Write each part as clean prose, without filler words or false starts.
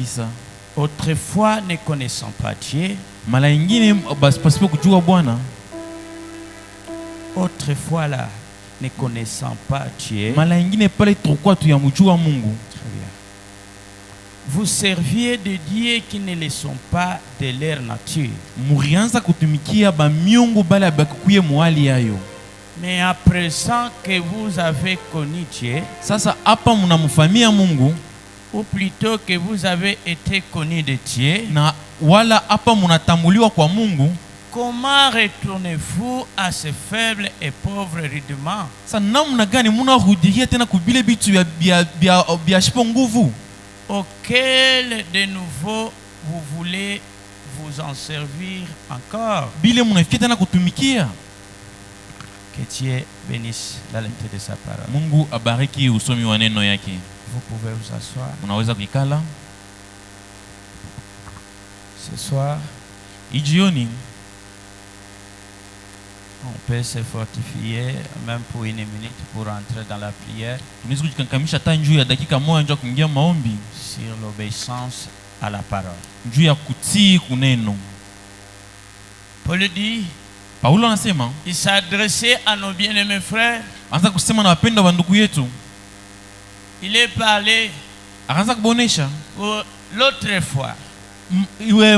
9. Autrefois, ne connaissant pas Dieu, mara ingine pasipo kujua Bwana. Autrefois là, ne connaissant pas Dieu, mara ingine pale tulikuwa tuyamjua Mungu. Très bien. Vous serviez de dieux qui ne le sont pas de leur nature. Murianza kutumikia ba miungu bale abakuye muhali yayo. Mais à présent que vous avez connu Dieu, sasa hapa mnamfamia Mungu, ou plutôt que vous avez été connu de Dieu, na wala hapa mnatambuliwa kwa Mungu, comment retournez-vous à ces faibles et pauvres rudiments? Sasa namna gani mnarudia tena kubile bitu bya shipo nguvu? Auquel de nouveau vous voulez vous en servir encore? Bile mnafika tena kutumikia. Que Dieu bénisse la lecture de sa parole. Mungu abariki usomi wa neno yake. Vous pouvez vous asseoir. Unaweza kukala. Ce soir, ijioni, on peut se fortifier même pour une minute pour entrer dans la prière. Tunaweza kujikankamisha hata njoo ya dakika moja njoo kuingia maombi sur l'obéissance à la parole. Njoo ya kutii kuneno. Paul dit, Paulo anasema, il s'adressait à nos bien-aimés frères. Anza kusema na wapendwa wa ndugu yetu. Il est parlé. Akaanza kubonesha l'autre fois.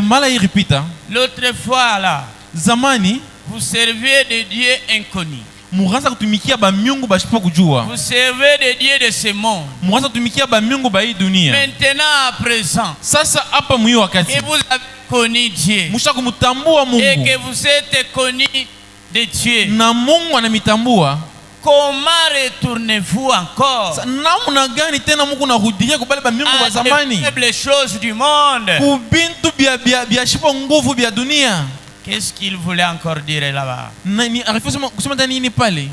Mala iripita. L'autre fois là. Zamani vous servez de Dieu inconnu. Muanza kutumikia ba miungu bashipo kujua. Vous servez de Dieu de ce monde. Muanza kutumikia ba miungu ba hii dunia. Maintenant à présent. Sasa hapa mwi wakati. Et vous avez connu Dieu. Musha kumtambua Mungu. Et que vous êtes connu de Dieu. Na Mungu anamitambua. Comment retournez-vous encore? Namna gani tena Mungu narudia kubali ba miungu wa zamani? Les faibles choses du monde. Kubintu bya shipo nguvu bya dunia. Qu'est-ce qu'il voulait encore dire là-bas? Nani arifusema kusema ndani nini pale?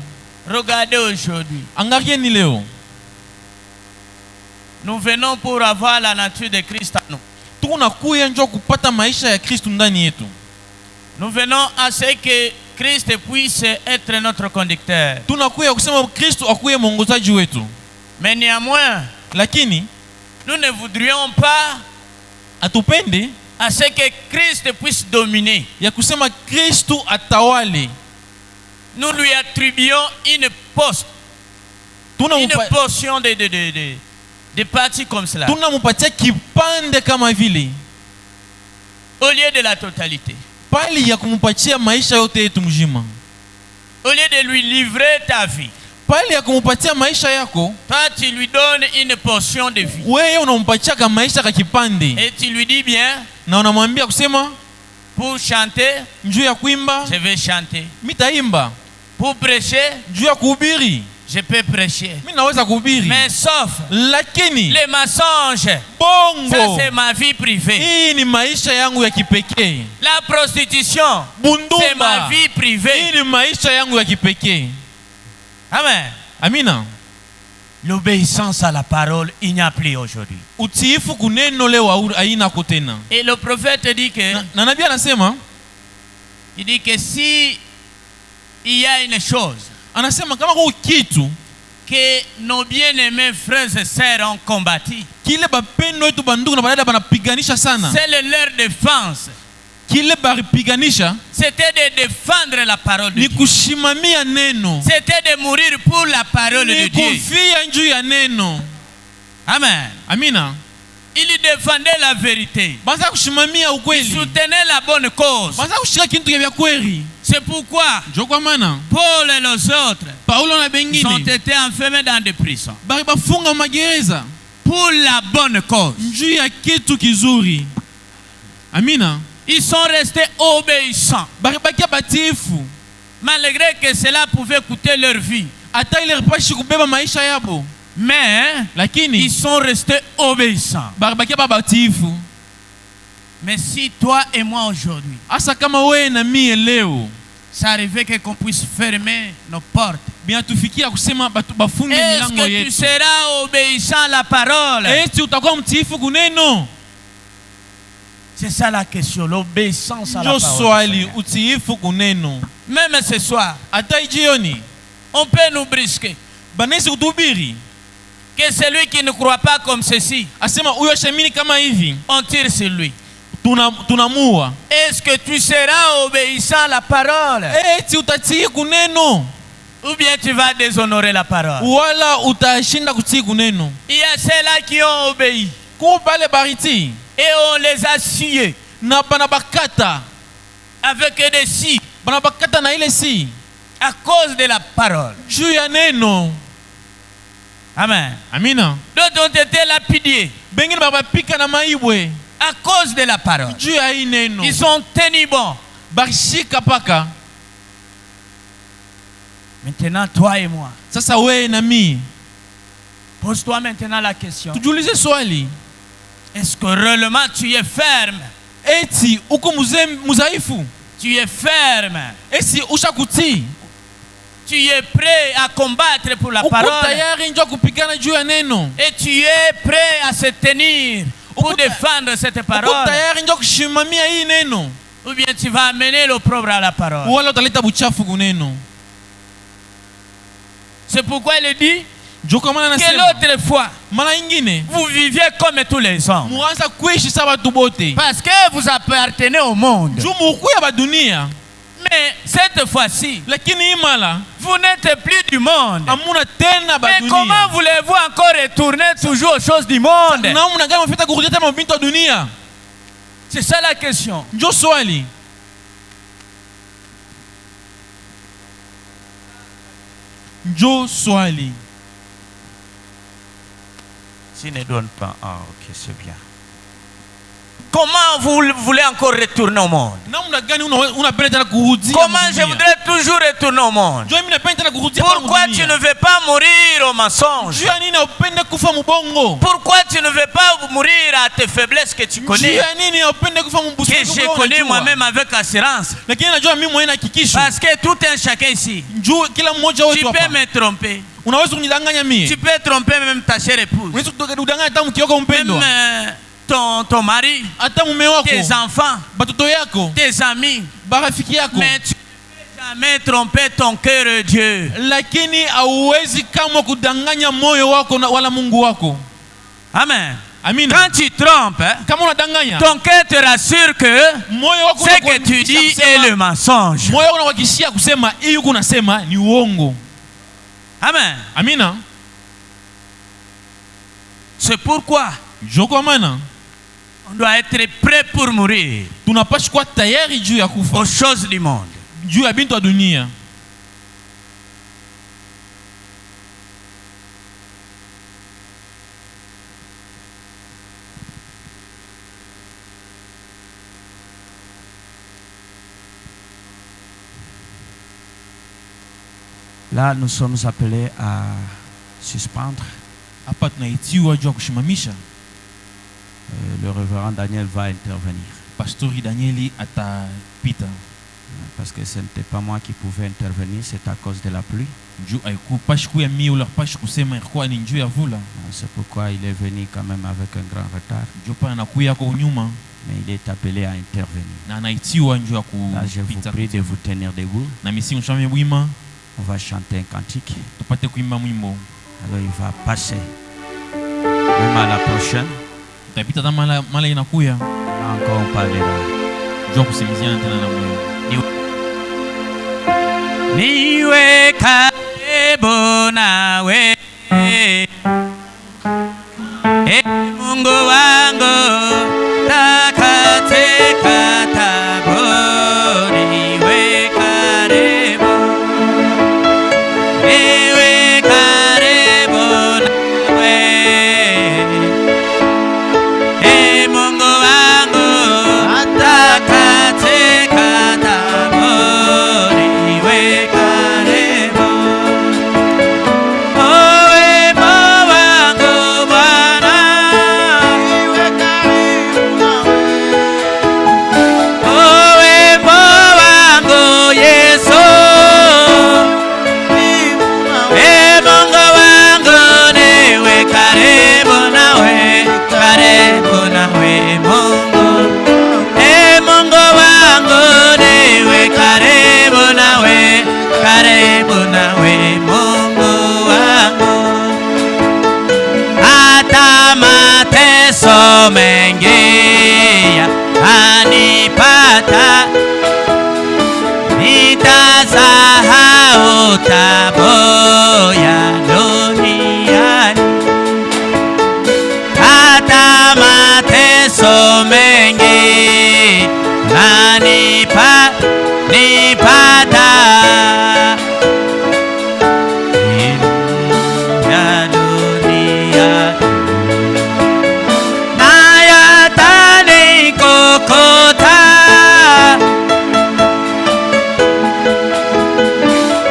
Regardez aujourd'hui. Angalieni leo. Nous venons pour avoir la nature de Christ en nous. Tunakuja njoo kupata maisha ya Kristo ndani yetu. Nous venons à ce que Christ puisse être notre conducteur. Tunakuja kusema Kristo akuye mwongozaji wetu. Mais néanmoins, lakini nous ne voudrions pas atupende à ce que Christ puisse dominer. Ya kusema Kristo atawale. Nous lui attribuons une portion de partie comme cela. Tunamupatia kipande kama vile. Au lieu de la totalité. Pali ya kumupatia maisha yote yetu mzima. Au lieu de lui livrer ta vie. Pali ya kumupatia maisha yako, toi tu lui donnes une portion de vie. Wewe unampatia kama maisha ka kipande. Et tu lui dis bien, na unamwambia kusema pour chanter, njoo ya kuimba, je vais chanter. Mitaimba. Pour prêcher, njoo ya kuhubiri, je peux prêcher. Mimi naweza kuhubiri. Mais sauf lakini les mensonges, bongo, ça c'est ma vie privée. Hii ni maisha yangu ya kipekee. La prostitution, c'est ma vie privée. Hii ni maisha yangu ya kipekee. Amen. Amina. L'obéissance à la parole, il n'y a plus aujourd'hui. Utiifu kuneno leo haina kutena. Et le prophète dit que na nabii anasema, il dit que si il y a une chose, anasema kama kwa kitu que nos bien-aimés frères et sœurs ont combattu, kile bapendo wetu bandugu na badada banapiganisha sana, c'est leur défense. Kile baripiganisha, c'était de défendre la parole de Dieu. Ni kushimamia neno. C'était de mourir pour la parole de Dieu. Ni kufia njuu ya neno. Amen. Amina. Il défendait la vérité. Banza kushimamia ukweli. Il soutenait la bonne cause. Banza kushika kintu ya kweli. C'est pourquoi Paul et les autres, Paulo na bengine, ont été enfermés dans des prisons. Bari bafunga magereza pour la bonne cause. Njuu ya kitu kizuri. Amina. Ils sont restés obéissants. Malgré que cela pouvait coûter leur vie. Mais ils sont restés obéissants. Mais si toi et moi aujourd'hui, ça arrivait qu'on puisse fermer nos portes, est-ce que tu seras obéissant à la parole? C'est ça la question, l'obéissance à la parole. Même ce soir, on peut nous brusquer. que celui qui ne croit pas comme ceci, asema huyo shamini kama hivi on tire sur lui. tunamua. Est-ce que tu seras obéissant à la parole? Eti utatii kuneno Ou bien tu vas déshonorer la parole? wala utashinda kutii kuneno. Il y a ceux-là qui ont obéi. Kubale bariti Et on les a sciés na banabakata avec des scies banabakata na ile si à cause de la parole. juu ya neno. Amen. Amina. D'autres ont été lapidés Bengine babapika na maibwe à cause de la parole. juu ya hii neno. Ils sont tenus bons. Bashika paka. Maintenant, toi et moi, Sasa wewe na mimi pose-toi maintenant la question. tujiulize swali, Est-ce que réellement tu es ferme? eti uko muzaifu? Tu es ferme. Esi ushakutii? Tu es prêt à combattre pour la Uko parole. tayari njoo kupigana juu ya neno? Et tu es prêt à se tenir pour défendre cette Uko parole. tayari njoo kushimamia hii neno? Ou bien tu vas amener l'opprobre à la parole. Wala utaleta buchafu kuneno? C'est pourquoi il dit Njoo kwa maana que nasema l'autre fois, mara nyingine vous viviez comme tous les hommes. muanza kuishi sawa watu bote. Parce que vous appartenez au monde. Juu mukuya ba dunia. Mais cette fois-ci, Lakini imala vous n'êtes plus du monde. amuna tena ba Mais dunia. comment voulez-vous encore retourner toujours aux choses du monde? Namna gani mfita kurudia tena mabintu wa dunia? C'est ça la question. Njoo swali. Njoo swali. Tu ne donnes pas. Ah, ok, c'est bien. Comment vous voulez encore retourner au monde? Namna gani unapenda tena kurudia? Comment je voudrais toujours retourner au monde? Njoo mimi napenda tena kurudia. Pourquoi tu ne veux pas mourir au mensonge? Njoo nini upende kufa mubongo? Pourquoi tu ne veux pas mourir à tes faiblesses que tu connais? Njoo nini upende kufa mbusu? Que j'ai connu moi-même avec assurance. Lakini najua mimi mwenyewe hakikisho. Parce que tout un chacun ici, Njoo kila mmoja wetu tu hapa. peux me tromper. Unaweza kunidanganya mimi. Tu peux tromper même ta chère épouse. Unaweza kudanganya hata mkioko mpendwa. Même ton mari, Hata mume wako. tes enfants, Batoto yako. tes amis. Barafiki yako. Mais tu ne peux jamais tromper ton cœur, Dieu. Lakini hauwezi kama kudanganya moyo wako wala Mungu wako. Amen. Amina. Quand tu trompes, Kama unadanganya, ton cœur te rassure que moyo wako ce que tu dis est le mensonge. moyo wako unakuhakikishia kusema hii huko unasema ni uongo. Amen. Amina. C'est pourquoi Njoo kwa maana on doit être prêt pour mourir tunapaswa kuwa tayari juu ya kufa, aux choses du monde. juu ya bintu wa dunia. Là, nous sommes appelés à suspendre. Hapa tunaitiwa juu ya kushimamisha. Le révérend Daniel va intervenir. Pastori Danieli atapita. Parce que ce n'était pas moi qui pouvais intervenir, c'est à cause de la pluie. Juu haikupashi kuya mie ula pashi kusema ilikuwa ni njuu ya vula. C'est pourquoi il est venu quand même avec un grand retard. Juu pa anakuya kwa nyuma Mais il est appelé à intervenir. na anaitiwa njuu ya Là, je vous kupita. prie de vous tenir debout. Na misi mshame wima On va chanter un cantique. tupate kuimba mwimbo. Alors il va passer. Même à la prochaine. Tutapita hata mala inakuya. Là encore on parlera. Juu ya kusemezana tena na moyo. Niwe karibu nawe, Mungu wangu, katika taabu, niwe karibu, niwe karibu nawe, Mungu wangu, katika taabu. tabu ya duniani, hata mateso mengi nipata ya dunia, na yatanikokota,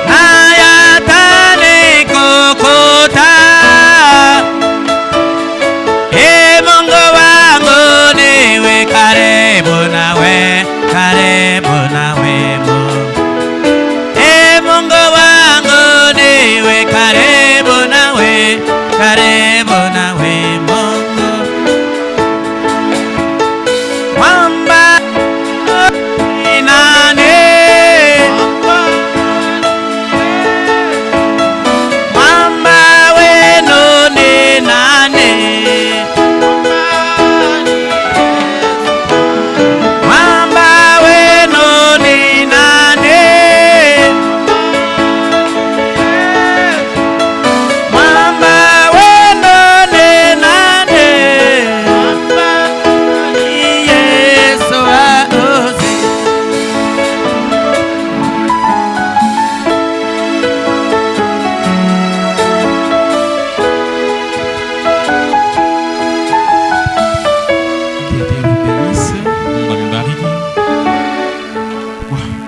na yatanikokota. Mungu wangu niwe karibu nawe, karibu nawe Mungu. Mungu wangu niwe karibu nawe, karibu nawe Mungu. Mwamba ni nani? Mwamba wenu ni nani? Mwamba wenu ni nani? Mwamba wenu ni nani? Ni Yesu wa Ozi. Que Dieu vous bénisse. Mungu amebariki.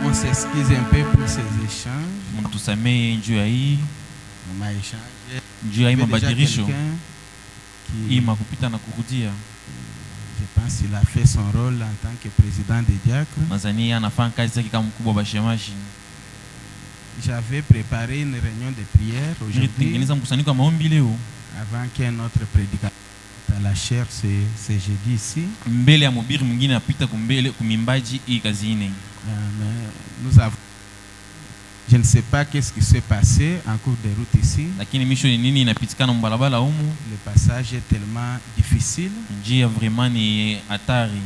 On s'excuse un peu pour ces échanges. Mungu tusamehe juu ya hii, On m'a échangé. juu ya hii Il y avait déjà mabadilisho, quelqu'un hii qui, makupita na kurudia. je pense, il a fait son rôle en tant que président des diacres. Tanzania anafanya kazi zake kama mkubwa wa bashemashi. J'avais préparé une réunion de prière aujourd'hui Nilitengeneza mkusanyiko wa maombi leo avant qu'un autre prédicateur à la chair ce jeudi ici. mbele ya mhubiri mwingine apita kumimbaji hii kazi ine. Mais nous avons, je ne sais pas qu'est-ce qui s'est passé en cours de route ici. Lakini misho ni nini inapitikana mbalabala humu, Le passage est tellement difficile. njia vraiment ni hatari,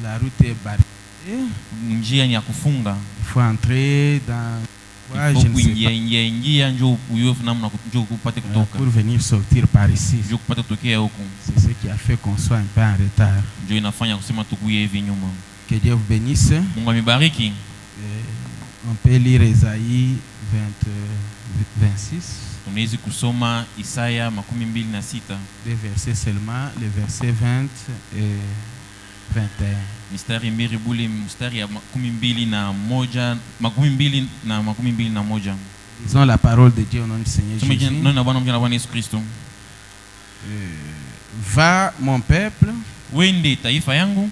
La route est barricadée. njia ni ya kufunga. Il faut entrer dans. Ouais, Ifo je ne sais kuingia njoo uyofu namna njoo upate pas. kutoka, Pour venir sortir par ici. njoo kupate kutokea huku, C'est ce qui a fait qu'on soit un peu en retard. njoo inafanya kusema tukuye hivi nyuma. Que Dieu vous bénisse. Mungu amebariki. On peut lire Ésaïe 26, Tunaweza kusoma Isaya 26 deux versets seulement, les versets 20 et 21. mistari mbili bule, mstari ya 21 21. Disons la parole de Dieu au nom du Seigneur Tusome Jésus. neno la Bwana mjana Bwana Yesu Kristo. Va, mon peuple, Wende taifa yangu,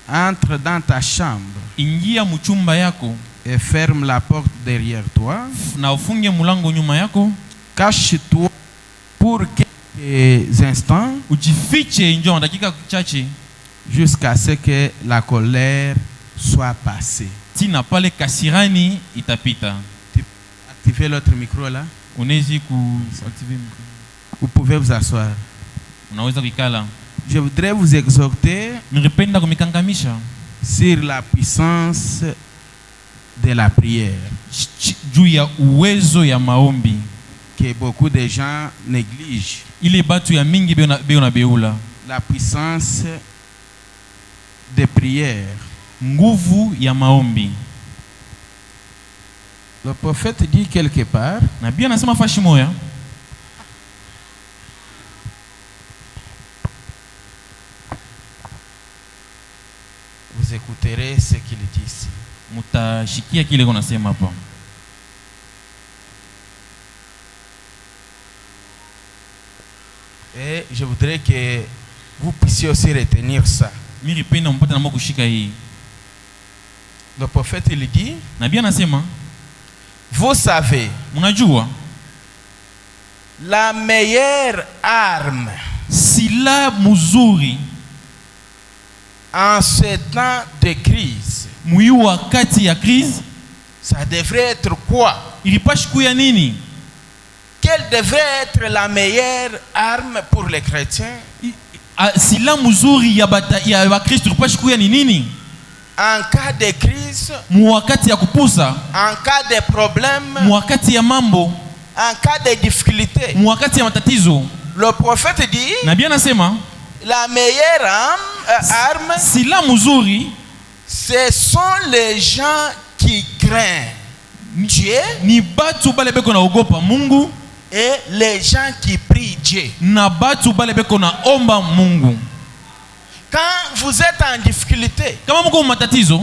entre dans ta chambre ingia mchumba yako et ferme la porte derrière toi. na ufunge mlango nyuma yako, Cache-toi pour quelques instants ujifiche njoo dakika chache, jusqu'à ce que la colère soit passée. tina pale kasirani itapita. Activez l'autre micro là. Unaweza Vous pouvez vous asseoir. unaweza kuikala. Je voudrais vous exhorter Ningependa kumikangamisha sur la puissance de la prière juu ya uwezo ya maombi, que beaucoup de gens négligent. ile batu ya mingi beo na beula. La puissance de prière. Nguvu ya maombi. Le prophète dit quelque part, Nabii anasema fashi moya, vous écouterez ce qu'il dit ici. mutashikia kile kunasema hapa. Et je voudrais que vous puissiez aussi retenir ça. Mimi penda mpate na kushika hii. Le prophète il dit, Nabii anasema, vous savez, mnajua la meilleure arme sila mzuri en ce temps de crise, mui wakati ya crise ça devrait être quoi? ilipashi kuya nini? Quelle devrait être la meilleure arme pour les chrétiens? Sila mzuri ya Wakristo ilipashi kuya ni nini? en cas de crise, mwakati ya kupusa, en cas de problème, mwakati ya mambo, en cas de difficulté. mwakati ya matatizo. Le prophète dit, Nabii anasema la meilleure arme, silaha mzuri ce sont les gens qui craignent Dieu ni batu bale beko na ogopa Mungu et les gens qui prient Dieu. na batu bale beko na omba Mungu. Quand vous êtes en difficulté, Kama mko matatizo,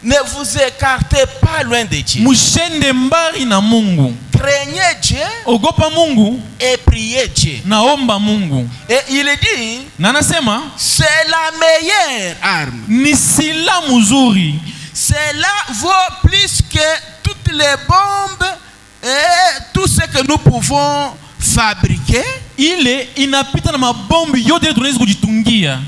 ne vous écartez pas loin de Dieu. mushende mbari na Mungu. Craignez Dieu Ogopa Mungu et priez Dieu. na omba Mungu. Et il dit, Na anasema c'est la meilleure arme. ni silaha mzuri. Cela vaut plus que toutes les bombes et tout ce que nous pouvons fabriquer. Ile inapita na mabombi yote ile tunaweza kujitungia.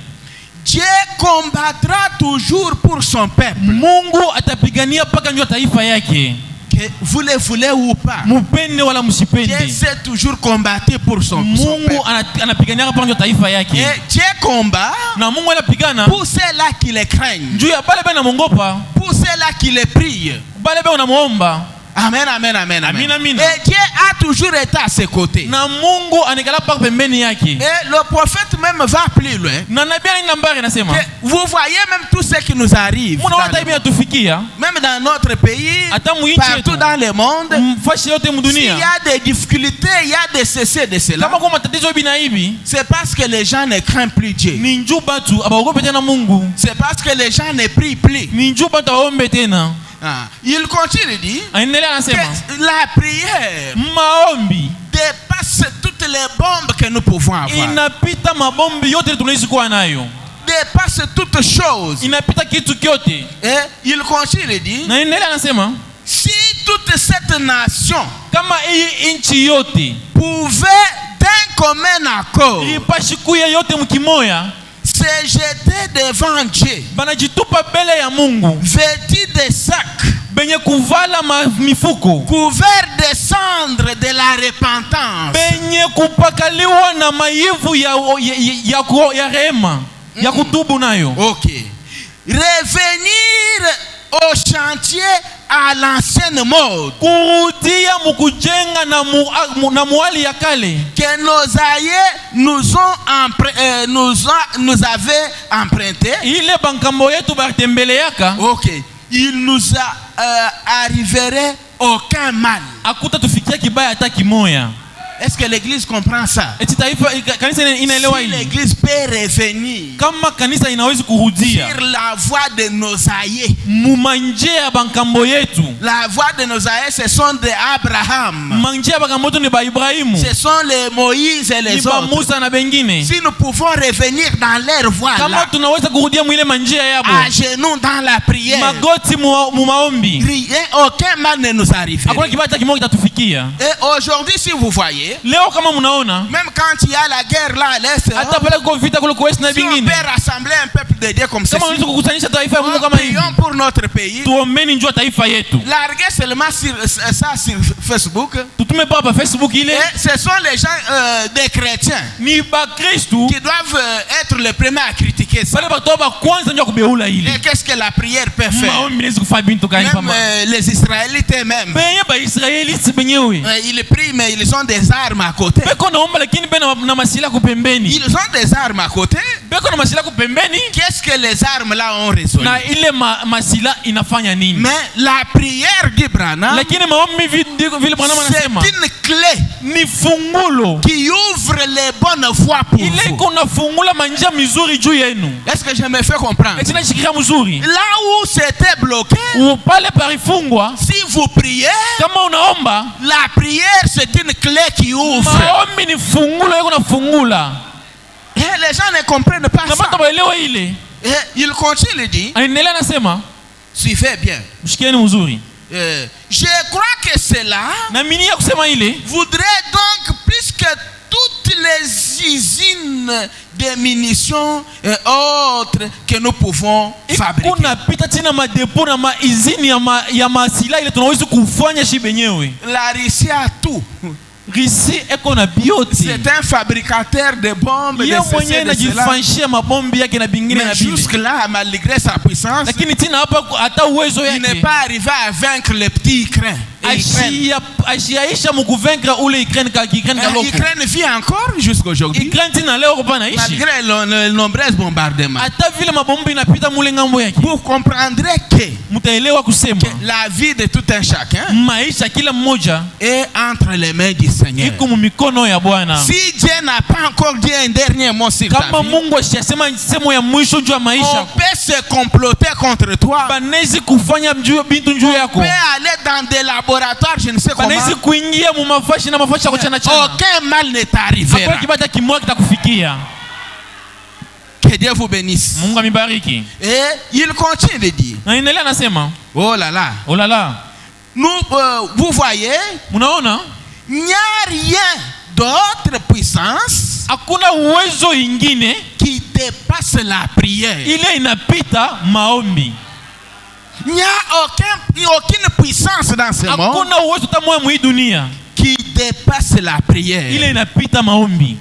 Dieu combattra toujours pour son peuple. Mungu atapigania paka njoo taifa yake. Que vous le voulez ou pas, Mupende wala Dieu msipende. sait toujours combattre pour son Mungu peuple. anapigania paka njoo taifa yake. Et Dieu combat Na Mungu anapigana pour ceux-là qui le craignent, juu ya bale bana mongopa, pour ceux-là qui le prient. bale bana unamuomba. Amen, amen, amen, amen. Amen, amen. Et Dieu a toujours été à ses côtés. Na Mungu anekala paka pembeni yake. Et le prophète même va plus loin. Na nabii anaenda mbali anasema, Que vous voyez même tout ce qui nous arrive. muna dans wata le hivi monde. atufikia, Même dans notre pays, hata muinchi partout yetu, dans le monde, mfashi yote s'il mudunia. y a des difficultés, il y a des cessez de cela. Kama kwa matatizo hivi na hivi, C'est parce que les gens ne craignent plus Dieu. ni njoo batu abaogope tena Mungu. C'est parce que les gens ne prient plus. Ni njoo batu aombe tena. Ah. Il continue, dit Aendelea que anasema, la prière maombi dépasse toutes les bombes que nous pouvons avoir. inapita mabombi yote tunaishi kuwa nayo. Dépasse toutes choses. Inapita kitu kyote. Et il continue, dit Na endelea anasema, si toute cette nation kama hii inchi yote pouvait d'un commun accord ipashi kuya yote mkimoya, se jeter devant Dieu, banajitupa mbele ya Mungu, vêtus de sacs, benye kuvala mifuko, couverts de cendres de la repentance, benye kupakaliwa na maivu ya rehema, ya kutubu nayo. ok, revenir au chantier à l'ancienne mode, Kurudia mukujenga na muali ya kale, que nos aïeux nous avaient emprunté. ile bankambo yetu batembeleaka, Ok, il nous arriverait aucun mal. akuta tufikia kibaya hata kimoya. Est-ce que l'église comprend ça? Eti taifa kanisa inaelewa Si hili. l'église peut revenir Kama kanisa inaweza kurudia sur la voie de nos aïeux, mumanje ya bankambo yetu, la voie de nos aïeux, ce sont des Abraham, manje ya bankambo yetu ni ba Ibrahimu, ce sont les Moïse et ni les ba autres. Musa na bengine. Si nous pouvons revenir dans leur voie Kama là, tunaweza kurudia mwile manjia yabo, à genoux dans la prière, magoti mu maombi, rien, aucun mal ne nous arrive. hakuna kibaya hata kimoja kitatufikia. Et aujourd'hui, si vous voyez, Leo kama mnaona, même quand il y a la guerre là à l'est, hata pale kwa vita kule kwa West na si on bengine, peut rassembler un peuple de Dieu comme kama ceci, unaweza kukutanisha taifa ya Mungu kama hivi, prions pour notre pays. tuombeni njoo taifa yetu. Larguez seulement ça sur Facebook. Tutume pa Facebook ile, Et ce sont les gens des chrétiens ni ba Kristu qui doivent être les premiers à critiquer ça. pale batoa ba kwanza njoo kubeula ile. Et qu'est-ce que la prière peut faire? Maombi inaweza kufanya bintu kani Même pamba. les Israélites même, Benye ba Israeliti benyewe. ils prient mais ils ont des armes à côté. Beko naomba lakini bena na masila kupembeni. Ils ont des armes à côté. Beko na masila kupembeni Qu'est-ce que les armes là ont résolu? na ile masila inafanya nini? Mais la prière d'Ibrahim, Lakini maombi vile Bwana c'est anasema une clé ni fungulo. qui ouvre les bonnes voies pour Ile vous. iko nafungula manjia mizuri juu yenu. Est-ce que je me fais comprendre? Eti nashikilia mzuri. Là où c'était bloqué, Pale parifungwa, si vous priez, kama unaomba, la prière c'est une clé qui ouvre. maombi ni fungulo iko nafungula. Et les gens ne comprennent pas Kama ça. tabaelewa ile, Et il continue, il dit, anaendelea anasema, suivez bien. mshikieni mzuri. Je crois que cela Na mimi ya kusema ile, voudrait donc plus que toutes les usines de munitions et autres que nous pouvons fabriquer. kuna pita tena madepo na maizini ya masila ile tunaweza kufanya shi benyewe. La Russie a tout. Russie eko na biote. C'est un fabricateur de bombes, de Ye mwenye ceci, de cela. najifanyishia mabombi yake na bingine na Mais bile. jusque-là, malgré sa puissance, Lakini tina hapa hata uwezo il n'est yake pas arrivé à vaincre les petits Ukrainiens. ashiaisha mukuvaincre ule Ukraine kaloko. L'Ukraine vit encore jusqu'aujourd'hui, Ukraine tina leo kwa naishi. malgré les nombreux bombardements. Hata vile mabombi inapita mule ngambo yake. Vous comprendrez que Mutaelewa kusema la vie de tout un chacun maisha kila mmoja est entre les mains du Seigneur. iko mumikono ya Bwana. Si Dieu n'a pas encore dit un dernier mot sur ta Kama vie, Mungu ashasema semo ya mwisho juu ya on maisha, peut se comploter contre toi. banaweza kufanya bintu njuu On yako. peut aller dans des laboratoires, je ne sais comment. Banaweza kuingia mu mafashi na mafashi ya kuchana chana. Aucun mal ne t'arrivera. Hakuna kibata kimoja kitakufikia. Que Dieu vous bénisse. Mungu amibariki. Et il continue de dire, Na inaendelea anasema, oh là là, oh là là, nous, vous voyez, munaona il n'y a rien d'autre puissance hakuna uwezo ingine qui dépasse la prière. ile inapita maombi. Il n'y a aucune puissance dans ce monde Hakuna uwezo tamoya mu hii dunia qui dépasse la ile prière. inapita maombi.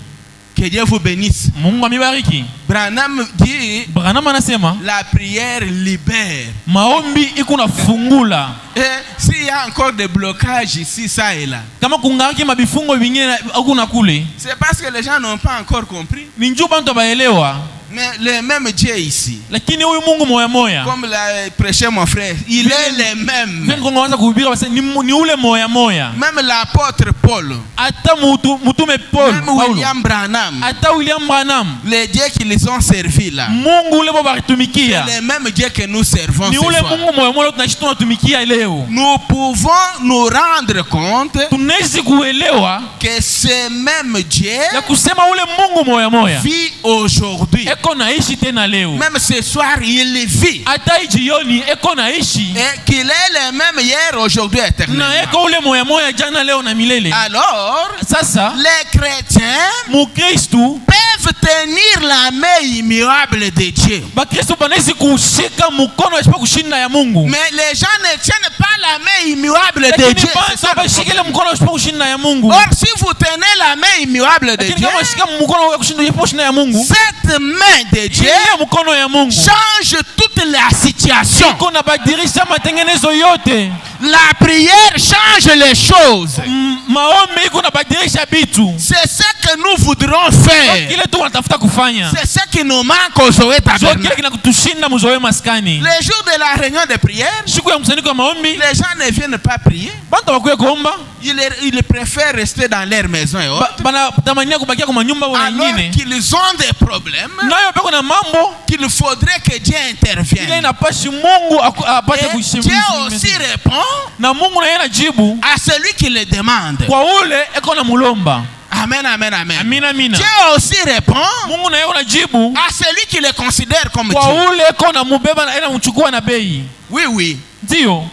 Que Dieu vous bénisse. Mungu amibariki. Branham dit, Branham anasema la prière libère. maombi iko na fungula. Et s'il y a encore des blocages ici, ça et là, Kama kungariki mabifungo vingine hakuna kule, c'est parce que les gens n'ont pas encore compris. ni njoo bantu baelewa. Mais le même Dieu ici, Lakini huyu Mungu moya moya, comme l'a prêché mon frère, il est le même. vile kongoanza kuhubiri basi ni ule moya moya. Même l'apôtre Paul, Hata mutume Paul, même Paulo, William Branham, hata William Branham, les dieux qui les ont servis là, Mungu ule baba alitumikia. c'est le même Dieu que nous servons Ni ce ule soir. Mungu moya moya tunaishi tunatumikia leo. Nous pouvons nous rendre compte Tunaweza kuelewa que ce même Dieu ya kusema ule Mungu moya moya vit aujourd'hui. eko naishi tena leo. Même ce soir, il vit. Hata hii jioni eko naishi Et qu'il est le même hier, aujourd'hui, na éternellement. eko ule moya moya jana leo na milele. Alors, Sasa les chrétiens Mukristu peuvent tenir la main immuable de Dieu. Bakristo banaweza kushika mkono asipo kushinda ya Mungu. Mais les gens ne tiennent pas la main immuable de Lakini Dieu. C'est ça bantu le bashikile problème. mkono asipo kushinda ya Mungu. Or, si vous tenez la main immuable de Lakini Dieu, kama shika mkono wa kushinda asipo kushinda ya Mungu, cette main de Dieu ile mkono ya Mungu change toute la situation. iko na badilisha matengenezo yote. La prière change les choses. Maombi iko na badilisha bitu. C'est ce que nous voudrons faire. Kile tu wanatafuta kufanya. C'est ce qui nous manque au Zoé Sio kile Tabernacle. kinakutushinda mzoe maskani. Les jours de la réunion de prière, Siku ya mkusanyiko wa maombi, les gens ne viennent pas prier. bantu bakuye kuomba, Ils préfèrent rester dans leur maison et autres. banatamania kubakia kwa manyumba Alors wengine. qu'ils ont des problèmes, Nayo peko na mambo qu'il faudrait que Dieu ile intervienne. inapashi Mungu apate Et Dieu aussi kushimamisha. répond Na Mungu na yeye anajibu à celui qui le demande. kwa ule eko na mulomba. Amen, amen, amen. Amina amina. Dieu aussi répond Mungu na yeye anajibu à celui qui le considère comme kwa Dieu. ule eko na mubeba na mchukua na bei. Oui, oui. Ndio.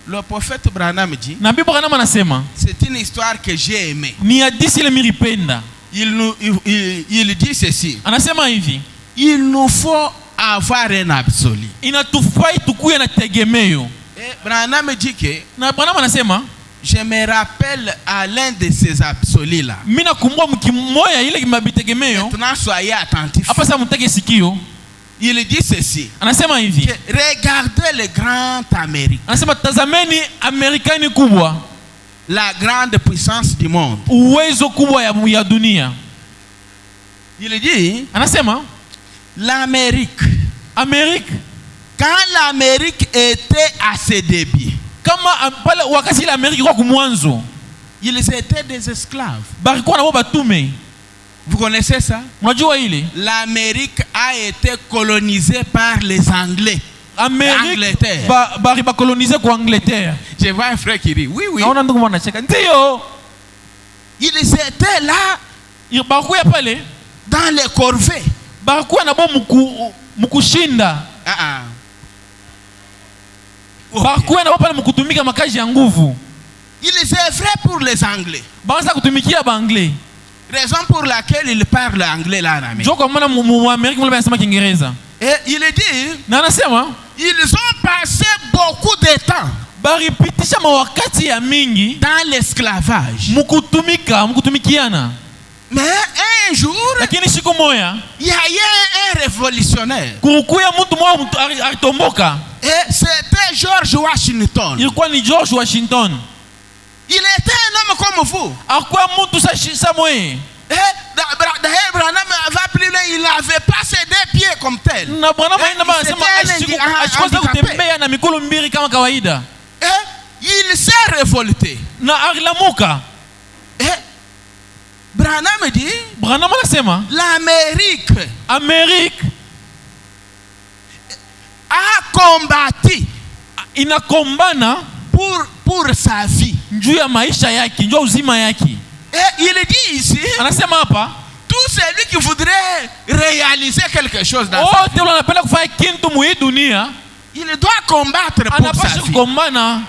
Le prophète Branham dit, Nabii Branham anasema c'est une histoire que j'ai aimée. ni hadithi ile milipenda. Il dit ceci. Anasema hivi, Il nous faut avoir un absolu. inatufai tukuye na tegemeo. Et Branham dit que Na Branham anasema je me rappelle à l'un de ces absolus-là. mimi nakumbuka mkimoya ile kimabitegemeo. Maintenant, soyez attentifs. Hapa sasa mtege sikio. Il dit ceci. Anasema hivi. Que regardez le grand Amérique, Anasema tazameni Amerikani kubwa, la grande puissance du monde. uwezo kubwa ya dunia. Il dit, Anasema l'Amérique, Amerika quand l'Amérique était à ses débuts, kama pale wakati ile Amerika kwa kumwanzo ils étaient des esclaves. barikuwa nabo batume. Vous connaissez ça? Unajua ile L'Amérique a été colonisée par les Anglais. Amerika Angleterre. bari bakolonize kwa Angleterre. Je vois un frère qui dit, oui, oui. Naona ndugu mwanacheka. Ndio. Ils étaient là Barikuwa pale dans les corvées. barikuwa nabo mkushinda. Barikuwa nabo pale mkutumika makazi ya nguvu. Ils œuvraient pour les Anglais. Baanza kutumikia baanglais. Raison pour laquelle ils parlent anglais là en Amérique. Ndio kwa maana Amerika mle anasema Kiingereza. Et il dit, Na anasema ils ont passé beaucoup de temps baripitisha mawakati ya mingi dans l'esclavage. mukutumikiana. Mais un jour, Lakini siku moya il y a eu un révolutionnaire. kukuya mtu mmoja alitomboka. Et c'était George Washington. Ilikuwa ni George Washington. Il était un homme comme vous. Akuwa mtu sa mwe. D'ailleurs, Branham avait plus loin, il n'avait pas ses deux pieds comme tel. Na Branham anasema ashikoza kutembea na mikulu mbili kama kawaida. Il s'est révolté. Na alilamuka. Branham dit, Branham anasema l'Amérique a combattu inakombana pour sa vie. Njuu ya maisha yake, njuu ya uzima yake. Et il dit ici, Anasema hapa, tout celui qui voudrait réaliser quelque chose dans sa vie, anapenda kufanya kitu mu dunia, il doit combattre pour sa vie. Kukombana.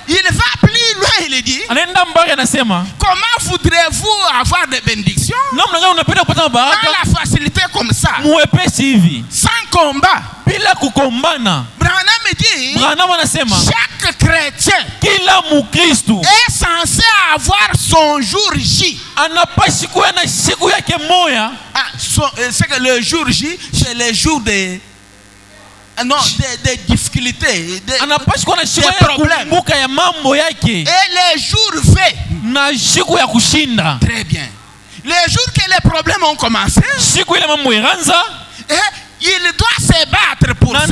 Il va plus loin, il dit, Anaenda mbali anasema, comment voudrez-vous avoir des bénédictions namna gani unapenda kupata baraka dans la facilité comme ça, muwepesi hivi sans combat? bila kukombana? Branham dit, Branham anasema chaque chrétien kila Mukristo est censé avoir son jour J. anapashi kuwa na siku yake moya. C'est que le jour J, c'est le jour des difficultés, des problèmes. Ya mambo yake. Et les jours V, na siku ya kushinda. Très bien. Les jours que les problèmes ont commencé, siku ile mambo iranza, il doit se battre pour ça. Et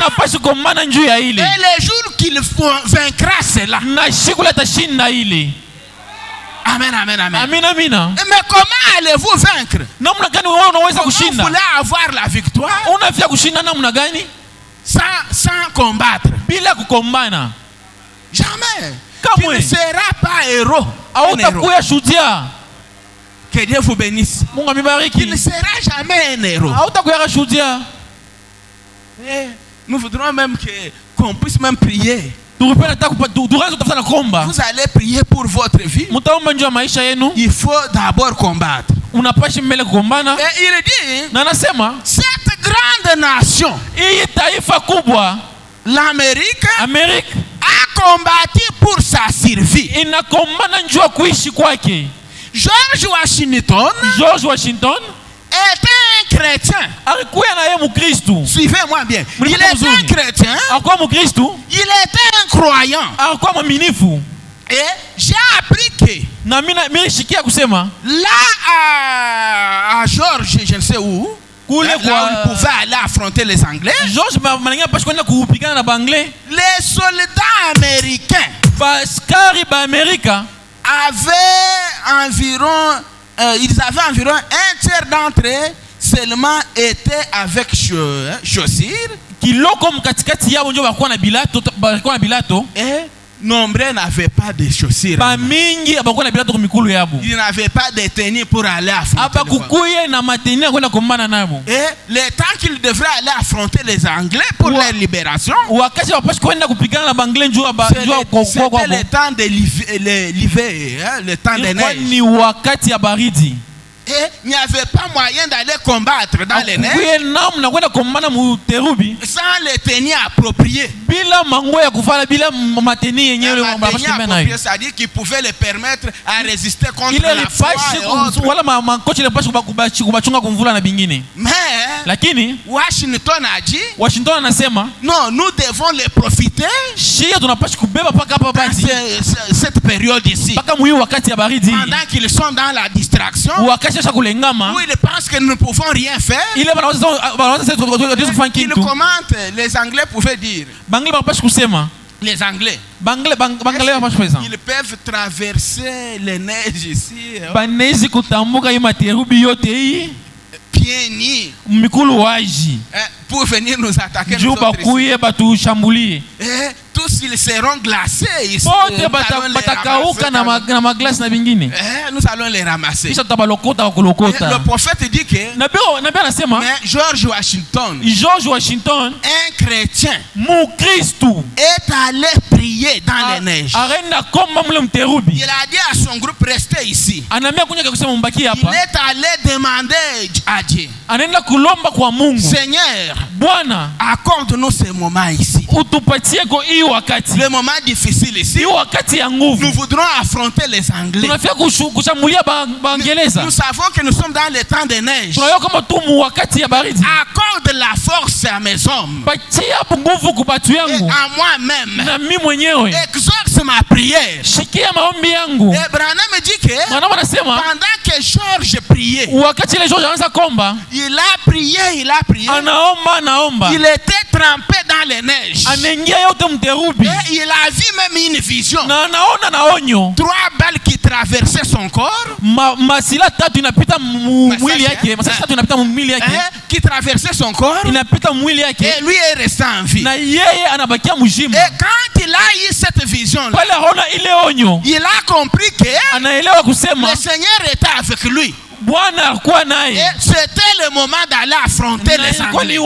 les jours qu'il vaincra cela. Na siku la tashinda ile. Amen, amen, amen. Amina, amina. Mais comment allez-vous vaincre? Comment vous voulez avoir la victoire? Unafia kushinda namna gani? Sans combattre. Bila kukombana. Jamais. Tu ne seras pas héros. Hautakuwa shujaa. Que Dieu vous bénisse. Mungu amibariki. Tu ne seras jamais un héros. Hautakuwa shujaa. Nous voudrons même qu'on puisse même prier. Vous allez prier pour votre vie. Il faut d'abord combattre. Et il dit, cette grande nation, l'Amérique, a combattu pour sa survie. George Washington était un chrétien. Suivez-moi bien. Il était un chrétien. Il était un croyant. Et j'ai appris que là à George, je ne sais où, là où il pouvait aller affronter les Anglais, les soldats américains ils avaient environ un tiers d'entre eux seulement étaient avec chaussures. Et nombreux n'avaient pas de chaussures. Ils n'avaient pas de tenue pour aller affronter. Et le temps qu'ils devraient aller affronter les Anglais pour leur libération, c'était le temps de l'hiver, le temps des neiges. Et il n'y avait pas moyen d'aller combattre dans les neiges sans les tenues appropriées. C'est-à-dire qu'ils pouvaient les permettre à résister contre la froid et autres. Mais Washington a dit, non, nous devons les profiter dans cette période ici. Pendant qu'ils sont dans la distraction, où ils pensent que nous ne pouvons rien faire, ils commentent, les Anglais pouvaient dire. Les Anglais. Ils peuvent traverser les neiges ici. Pieds nus. Pour venir nous attaquer. Tous ils seront glacés ici. Nous allons les ramasser. Le prophète dit que George Washington, un chrétien, est allé prier dans les neiges. Il a dit à son groupe, restez ici. Il est allé demander à Dieu, Seigneur, Bwana, accorde-nous ce moment ici. utupatie ko hii wakati. Le moment difficile ici. Hii wakati ya nguvu. Nous voudrons affronter les Anglais. Tunafika kushambulia Baingereza. Nous savons que nous sommes dans le temps de neige. Tunajua kama tumu wakati ya baridi. Accorde la force à mes hommes. Patia nguvu kwa watu Et yangu. à moi-même. Na mimi mwenyewe. Exauce ma prière. Shikia maombi yangu. Et Branham me dit que pendant que Georges priait, wakati ile George anaanza komba, il a prié. Anaomba. Il était trempé dans les neiges. Anaingia yote mterubi. Et il a vu même une vision. Na anaona na onyo. 3 balles qui traversaient son corps. Masila tatu inapita mwili yake. Masila tatu inapita mwili yake. Qui traversait son corps. Inapita mwili yake. Et lui est resté en vie. Na yeye anabakia mzima. Et quand il a eu cette vision là, pale aona ile onyo, il a compris que anaelewa kusema le Seigneur était avec lui. Bwana alikuwa naye. C'était le moment d'aller affronter les Anglais.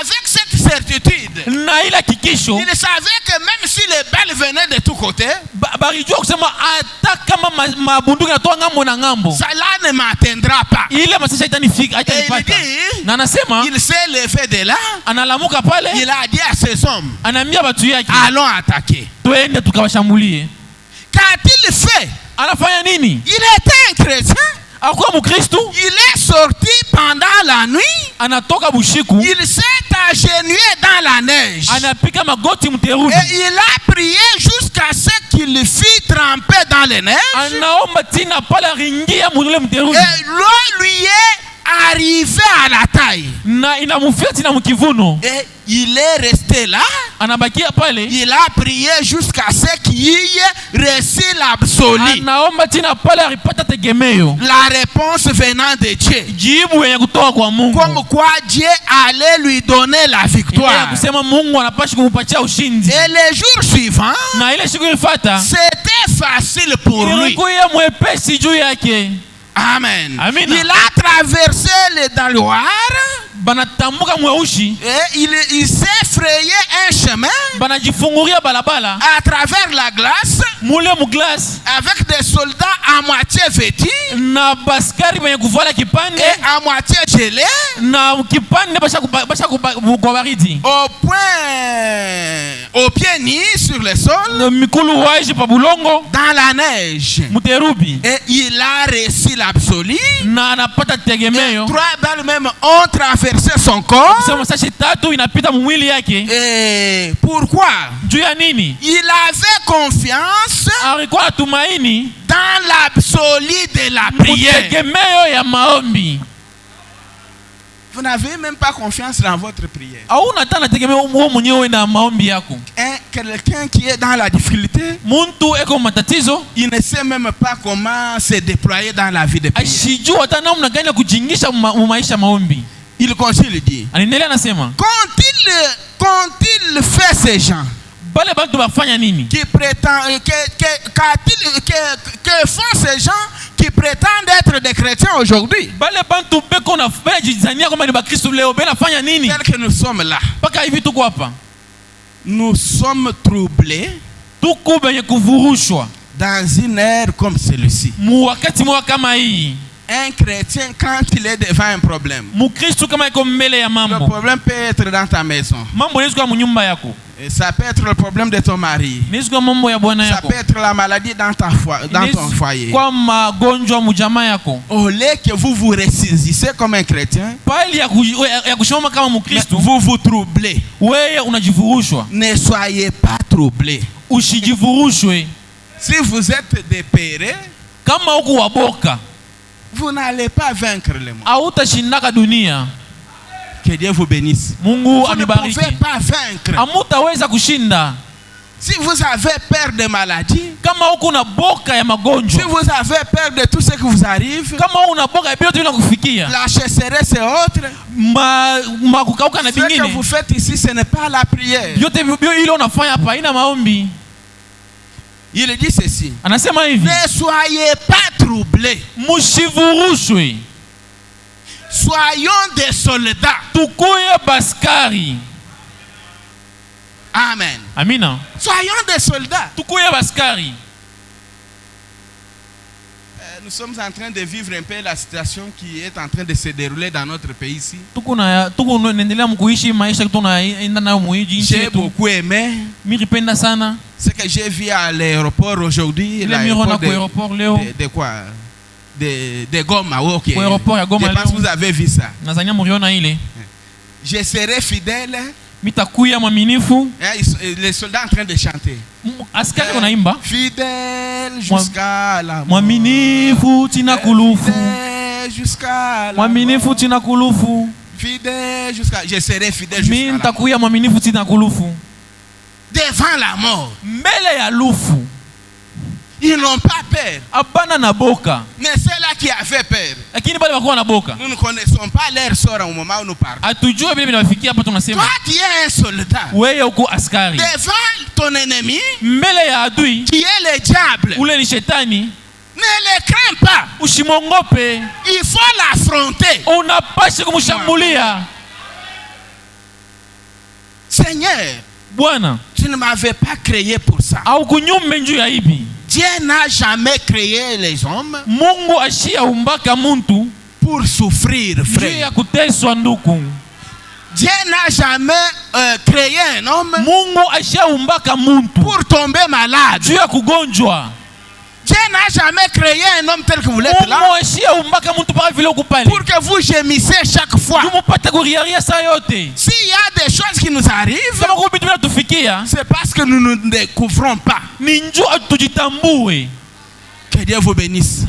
Avec cette certitude, na ile hakikisho, il savait que même si les balles venaient de tous côtés, balijua kusema hata kama mabunduki yanatoka ngambo na ngambo, cela ne m'atteindra pas. Ile masisha itanifika, haitanipata. Na anasema il s'est levé de là, analamuka pale, il a dit à ses hommes, anaambia watu yake, allons attaquer. Twende tukawashambulie. Qu'a-t-il fait? Anafanya nini? Il était un chrétien. Akuwa Mkristo. Il est sorti pendant la nuit. Anatoka bushiku. Il s'est agenouillé dans la neige. Anapika magoti mterubi. Et il a prié jusqu'à ce qu'il fût trempé dans les neiges. Anaomba tina pala ringia mule mterubi. Et l'eau lui est arrivée à la taille. Na inamufia tina mkivuno. Et il est resté là. Anabakia pale. Il a prié jusqu'à ce qu'il y ait reçu l'absolu. Anaomba tina pale alipata tegemeo. La réponse venant de Dieu. Jibu yenye kutoka kwa Mungu. Comme quoi Dieu allait lui donner la victoire. Kusema Mungu anapashi kumpatia ushindi. Et les jours suivants, na ile siku ilifuata, c'était facile pour lui. Ilikuwa mwepesi juu yake. Amen. Amina. Il a traversé le Daloir. Banatambuka mweushi. Et il s'est frayé un chemin. Banajifunguria balabala. À travers la glace. Mule mu glace. Avec des soldats à moitié vêtus. Na baskari wenye kuvala kipande. Et à moitié gelés. Na kipande basha kwa baridi. Au pied nu sur le sol. Mikulu waji pa bulongo. Dans la neige. Muterubi. Et il a reçu l'absolu. Na anapata tegemeo. 3 balles même ont traversé son corps. Et pourquoi? Il avait confiance dans l'absolu de la prière. Vous n'avez même pas confiance dans votre prière. Quelqu'un qui est dans la difficulté, il ne sait même pas comment se déployer dans la vie de prière. Il continue de dire, qu'ont-ils fait ces gens qui prétendent, que font ces gens qui prétendent être des chrétiens aujourd'hui? Tel que nous sommes là, nous sommes troublés dans une ère comme celui-ci. Un chrétien, quand il est devant un problème, le problème peut être dans ta maison. Ça peut être le problème de ton mari. Ça peut être la maladie dans ton foyer. Au lieu que vous vous ressaisissez comme un chrétien, vous vous troublez. Ne soyez pas troublés. Si vous êtes dépéré, vous n'allez pas vaincre le monde. Que Dieu vous bénisse. Vous ne pouvez pas vaincre. Si vous avez peur de maladie, si vous avez peur de tout ce qui vous arrive, la sécheresse et autres, ce que vous faites ici, ce n'est pas la prière. Il dit ceci: ne soyez pas troublés. Soyons des soldats. Amen. Amina. Soyons des soldats. Nous sommes en train de vivre un peu la situation qui est en train de se dérouler dans notre pays ici. J'ai beaucoup aimé ce que j'ai vu à l'aéroport aujourd'hui. L'aéroport de quoi? De Goma. Ok. Je pense que vous avez vu ça. Je serai fidèle. Les soldats en train de chanter. Fidèle jusqu'à la mort. Fidèle jusqu'à. Je serai fidèle jusqu'à la mort. Devant la mort. Ils n'ont pas peur. Mais c'est là qui avait peur. Nous ne connaissons pas leur sort au moment où nous parlons. Toi, tu es un soldat. Devant ton ennemi, qui est le diable, ne le crains pas. Il faut l'affronter. Seigneur, tu ne m'avais pas créé pour ça. Dieu n'a jamais créé les hommes pour souffrir, frère. Dieu n'a jamais créé un homme pour tomber malade. Dieu n'a jamais créé un homme tel que vous l'êtes là pour que vous gémissez chaque fois. S'il y a des choses qui nous arrivent, c'est parce que nous ne découvrons pas. Que Dieu vous bénisse.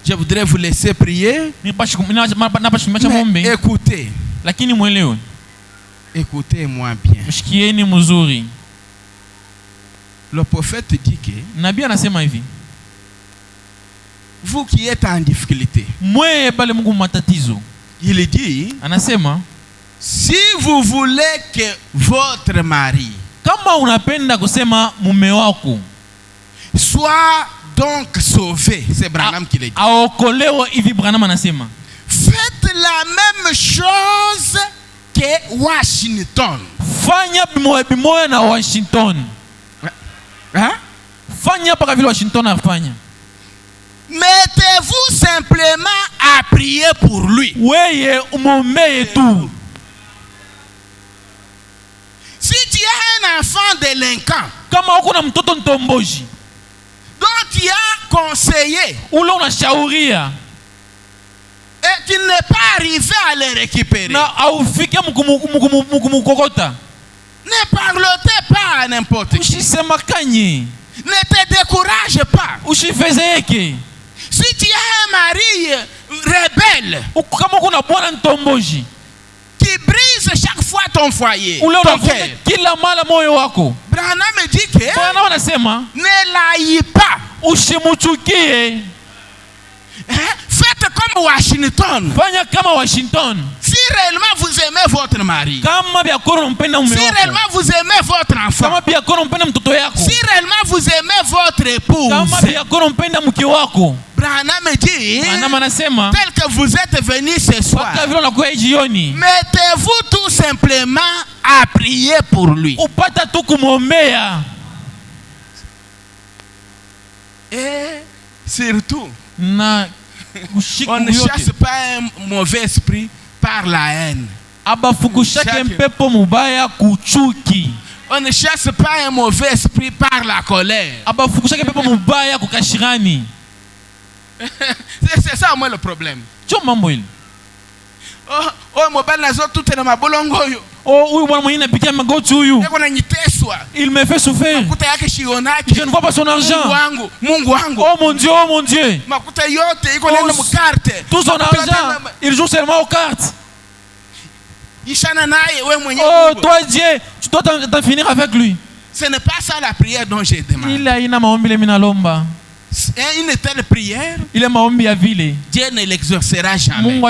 Je voudrais vous laisser prier. Mais écoutez. Écoutez-moi bien. Le prophète dit que vous qui êtes en difficulté, il dit, si vous voulez que votre mari soit donc sauvé, c'est Branham qui l'a dit, faites la même chose que Washington. Hein? Mettez-vous simplement à prier pour lui. Si tu as un enfant délinquant dont tu as conseillé et tu n'es pas arrivé à le récupérer, ne parlotez pas à n'importe qui. Ne te décourage pas. Si tu as un mari rebelle qui brise chaque fois ton foyer, ton cœur, Branham me dit que ne l'aille pas. Faites comme Washington. Si réellement vous aimez votre mari, si réellement vous aimez votre enfant, si réellement vous aimez votre épouse, Branham me dit, tel que vous êtes venus ce soir, mettez-vous tout simplement à prier pour lui. Et surtout, on ne chasse pas un mauvais esprit par la haine. On ne chasse pas un mauvais esprit par la colère. C'est ça moi le problème. Il me fait souffrir. Je ne vois pas son argent. Oh mon Dieu, oh mon Dieu. Tout son argent, il joue seulement aux cartes. Oh toi Dieu, tu dois t'en finir avec lui. Ce n'est pas ça la prière dont j'ai demandé. Une telle prière, Dieu ne l'exaucera jamais.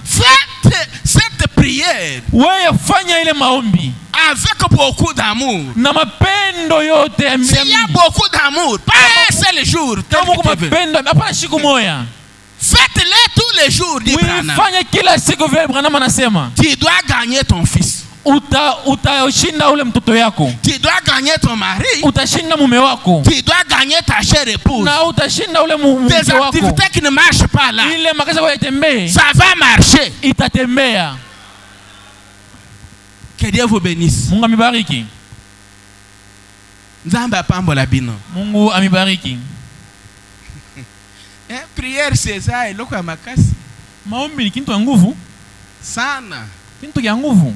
Faites cette prière avec beaucoup d'amour. S'il y a beaucoup d'amour, pas un seul jour. Faites-le tous les jours, dit Branham. Tu dois gagner ton fils. utashinda ule mtoto yako. Tu dois gagner ton mari. Utashinda mume wako. Tu dois gagner ta chère épouse. Na utashinda ule mke wako. Des activités qui ne marchent pas là. Ile makazi kwa itembee. Ça va marcher. Itatembea. Que Dieu vous bénisse. Mungu amibariki. Nzamba pambola bino. Mungu amibariki. Prière c'est ça eloko ya makasi. Maombi ni kitu ya nguvu sana. Kitu ya nguvu.